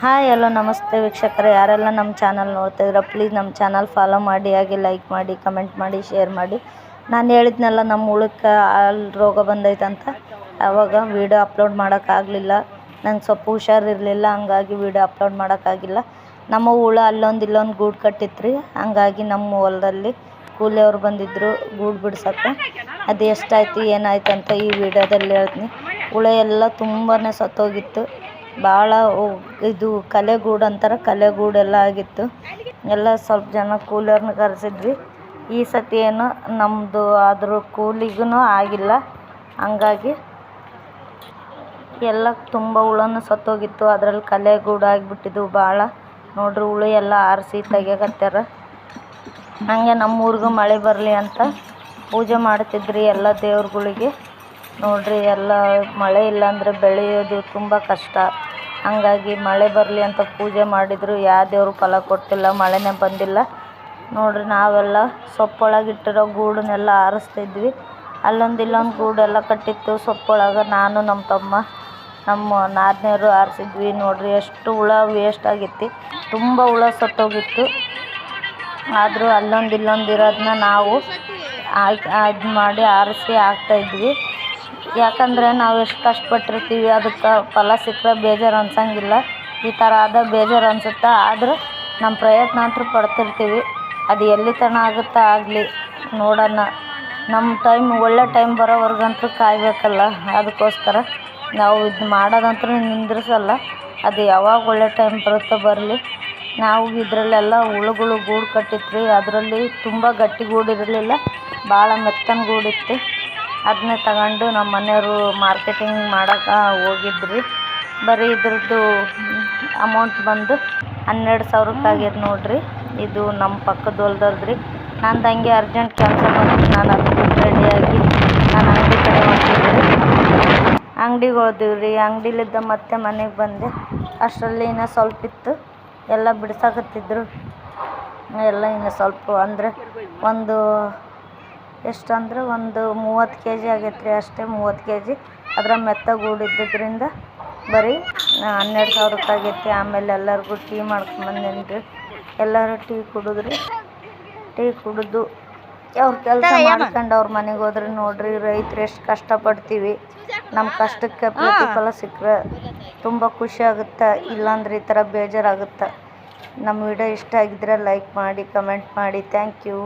Hi hello ನಮಸ್ತೆ ವೀಕ್ಷಕರೇ, ಯಾರೆಲ್ಲ ನಮ್ಮ ಚಾನಲ್ ನೋಡ್ತಾಯಿದ್ದೀರಾ ಪ್ಲೀಸ್ ನಮ್ಮ ಚಾನಲ್ ಫಾಲೋ ಮಾಡಿ, ಹಾಗೆ ಲೈಕ್ ಮಾಡಿ, ಕಮೆಂಟ್ ಮಾಡಿ, ಶೇರ್ ಮಾಡಿ. ನಾನು ಹೇಳಿದ್ನಲ್ಲ ನಮ್ಮ ಹುಳಕ್ಕೆ ರೋಗ ಬಂದೈತಂತ, ಆವಾಗ ವೀಡಿಯೋ ಅಪ್ಲೋಡ್ ಮಾಡೋಕ್ಕಾಗಲಿಲ್ಲ. ನಂಗೆ ಸ್ವಲ್ಪ ಹುಷಾರಿರಲಿಲ್ಲ, ಹಂಗಾಗಿ ವೀಡಿಯೋ ಅಪ್ಲೋಡ್ ಮಾಡೋಕ್ಕಾಗಿಲ್ಲ. ನಮ್ಮ ಹುಳ ಅಲ್ಲೊಂದು ಇಲ್ಲೊಂದು ಗೂಡು ಕಟ್ಟಿತ್ರಿ. ಹಂಗಾಗಿ ನಮ್ಮ ಹೊಲದಲ್ಲಿ ಕೂಲಿಯವ್ರು ಬಂದಿದ್ದರು ಗೂಡು ಬಿಡ್ಸೋಕ್ಕೆ. ಅದು ಎಷ್ಟಾಯ್ತು ಏನಾಯ್ತು ಅಂತ ಈ ವಿಡಿಯೋದಲ್ಲಿ ಹೇಳ್ತೀನಿ. ಹುಳ ಎಲ್ಲ ತುಂಬಾ ಸತ್ತೋಗಿತ್ತು. ಭಾಳ ಇದು ಕಲೆಗೂಡು ಅಂತಾರೆ, ಕಲೆಗೂಡೆಲ್ಲ ಆಗಿತ್ತು. ಎಲ್ಲ ಸ್ವಲ್ಪ ಜನ ಕೂಲಿಯವ್ರನ್ನ ಕರೆಸಿದ್ವಿ. ಈ ಸತಿ ಏನು ನಮ್ಮದು ಆದರೂ ಕೂಲಿಗೂ ಆಗಿಲ್ಲ. ಹಂಗಾಗಿ ಎಲ್ಲ ತುಂಬ ಹುಳನೂ ಸತ್ತೋಗಿತ್ತು. ಅದರಲ್ಲಿ ಕಲೆಗೂಡು ಆಗಿಬಿಟ್ಟಿದ್ದು ಭಾಳ. ನೋಡ್ರಿ ಹುಳು ಎಲ್ಲ ಆರಿಸಿ ತೆಗಿಯಕತ್ಯಾರ. ಹಂಗೆ ನಮ್ಮೂರಿಗೂ ಮಳೆ ಬರಲಿ ಅಂತ ಪೂಜೆ ಮಾಡ್ತಿದ್ರಿ ಎಲ್ಲ ದೇವ್ರುಗಳಿಗೆ. ನೋಡ್ರಿ ಎಲ್ಲ ಮಳೆ ಇಲ್ಲಾಂದರೆ ಬೆಳೆಯೋದು ತುಂಬ ಕಷ್ಟ. ಹಂಗಾಗಿ ಮಳೆ ಬರಲಿ ಅಂತ ಪೂಜೆ ಮಾಡಿದರು. ಯಾವ ದೇವರು ಫಲ ಕೊಟ್ಟಿಲ್ಲ, ಮಳೆನೇ ಬಂದಿಲ್ಲ. ನೋಡ್ರಿ ನಾವೆಲ್ಲ ಸೊಪ್ಪೊಳಗಿಟ್ಟಿರೋ ಗೂಡನ್ನೆಲ್ಲ ಆರಿಸ್ತಿದ್ವಿ. ಅಲ್ಲೊಂದು ಇಲ್ಲೊಂದು ಗೂಡೆಲ್ಲ ಕಟ್ಟಿತ್ತು ಸೊಪ್ಪೊಳಗೆ. ನಾನು ನಮ್ಮ ತಮ್ಮ ನಮ್ಮ ನಾದಿನಿಯರು ಆರಿಸಿದ್ವಿ. ನೋಡ್ರಿ ಎಷ್ಟು ಹುಳ ವೇಸ್ಟ್ ಆಗಿತ್ತು, ತುಂಬ ಹುಳ ಸತ್ತೋಗಿತ್ತು. ಆದರೂ ಅಲ್ಲೊಂದು ಇಲ್ಲೊಂದು ಇರೋದನ್ನ ನಾವು ಇದು ಮಾಡಿ ಆರಿಸಿ ಹಾಕ್ತಾಯಿದ್ವಿ. ಯಾಕಂದರೆ ನಾವು ಎಷ್ಟು ಕಷ್ಟಪಟ್ಟಿರ್ತೀವಿ, ಅದಕ್ಕೆ ಫಲ ಸಿಕ್ಕರೆ ಬೇಜಾರು ಅನ್ಸಂಗಿಲ್ಲ. ಈ ಥರ ಆದ ಬೇಜಾರು ಅನಿಸುತ್ತೆ. ಆದರೂ ನಮ್ಮ ಪ್ರಯತ್ನ ಅಂತೂ ಪಡ್ತಿರ್ತೀವಿ. ಅದು ಎಲ್ಲಿ ತನಕ ಆಗುತ್ತಾ ಆಗಲಿ ನೋಡೋಣ. ನಮ್ಮ ಟೈಮ್ ಒಳ್ಳೆ ಟೈಮ್ ಬರೋವರೆಗಂತೂ ಕಾಯಬೇಕಲ್ಲ. ಅದಕ್ಕೋಸ್ಕರ ನಾವು ಇದು ಮಾಡೋದಂತೂ ನಿಂದ್ರಿಸಲ್ಲ. ಅದು ಯಾವಾಗ ಒಳ್ಳೆ ಟೈಮ್ ಬರುತ್ತೋ ಬರಲಿ. ನಾವು ಇದರಲ್ಲೆಲ್ಲ ಹುಳುಗಳು ಗೂಡು ಕಟ್ಟಿದ್ವಿ. ಅದರಲ್ಲಿ ತುಂಬ ಗಟ್ಟಿ ಗೂಡು ಇರಲಿಲ್ಲ, ಭಾಳ ಮೆತ್ತನ ಗೂಡಿತ್ತು. ಅದನ್ನೇ ತಗೊಂಡು ನಮ್ಮ ಮನೆಯವರು ಮಾರ್ಕೆಟಿಂಗ್ ಮಾಡೋಕೆ ಹೋಗಿದ್ರಿ. ಬರೀ ಇದ್ರದ್ದು ಅಮೌಂಟ್ ಬಂದು 12,000 ಆಗ್ಯದ ನೋಡ್ರಿ. ಇದು ನಮ್ಮ ಪಕ್ಕದ ಹೊಲ್ದವ್ರದ್ರಿ. ನಂದು ಹಂಗೆ ಅರ್ಜೆಂಟ್ ಕೆಲಸ ಬಂತು. ನಾನು ಅದು ಬಿಟ್ಟು ರೆಡಿಯಾಗಿ ನಾನು ಅಂಗಡಿ ಕಡೆ ಹೊಂಟಿದ್ರಿ. ಅಂಗಡಿಗೆ ಹೋದಿವ್ರಿ. ಅಂಗಡಿಲಿದ್ದ ಮತ್ತೆ ಮನೆಗೆ ಬಂದೆ. ಅಷ್ಟರಲ್ಲಿ ಇನ್ನೂ ಸ್ವಲ್ಪ ಇತ್ತು, ಎಲ್ಲ ಬಿಡ್ಸಕತ್ತಿದ್ರು. ಎಲ್ಲ ಇನ್ನು ಸ್ವಲ್ಪ ಅಂದರೆ ಒಂದು ಎಷ್ಟಂದ್ರೆ ಒಂದು 30 kg ಆಗೈತೆ ರೀ, ಅಷ್ಟೇ 30 kg. ಅದರ ಮೆತ್ತ ಗೂಡಿದ್ದರಿಂದ ಬರೀ 12,000 ಆಗೈತಿ. ಆಮೇಲೆ ಎಲ್ಲರಿಗೂ ಟೀ ಮಾಡ್ಕೊಂಬಂದೇನಿ ರೀ. ಎಲ್ಲರೂ ಟೀ ಕುಡಿದ್ರಿ. ಟೀ ಕುಡಿದು ಅವ್ರ ಕೆಲಸ ಮಾಡ್ಕೊಂಡು ಅವ್ರ ಮನೆಗೆ ಹೋದ್ರೆ ನೋಡ್ರಿ, ರೈತರು ಎಷ್ಟು ಕಷ್ಟಪಡ್ತೀವಿ. ನಮ್ಮ ಕಷ್ಟಕ್ಕೆ ಪ್ರತಿಫಲ ಸಿಕ್ಕರೆ ತುಂಬ ಖುಷಿ ಆಗುತ್ತೆ. ಇಲ್ಲಾಂದ್ರೆ ಈ ಥರ ಬೇಜಾರಾಗುತ್ತೆ. ನಮ್ಮ ವಿಡಿಯೋ ಇಷ್ಟ ಆಗಿದ್ರೆ ಲೈಕ್ ಮಾಡಿ, ಕಮೆಂಟ್ ಮಾಡಿ. Thank you.